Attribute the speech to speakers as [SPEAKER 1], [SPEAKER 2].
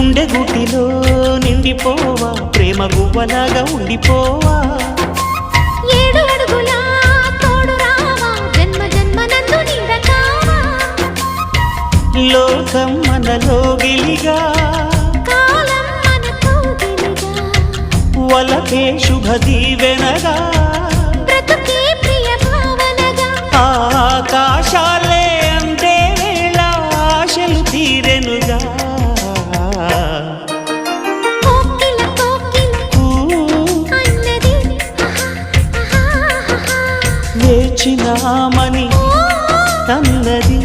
[SPEAKER 1] గుండె గుటిలో నిండిపోవా ప్రేమ గువ్వలాగా ఉండిపోవా
[SPEAKER 2] 7 అడుగుల తోడు రావా జన్మ జన్మనందు నిండకావా
[SPEAKER 1] లోకం మనలో గిలిగా
[SPEAKER 2] కాలం మనతో గిలిగా
[SPEAKER 1] వలకే శుభ దీవెనగా
[SPEAKER 2] బ్రతుకే ప్రియ భావనగా
[SPEAKER 1] ఆకాశాలే అందే వేళ ఆశలు తీరెనుగా
[SPEAKER 2] కోకిల అన్నది
[SPEAKER 1] వేచినామని అన్నది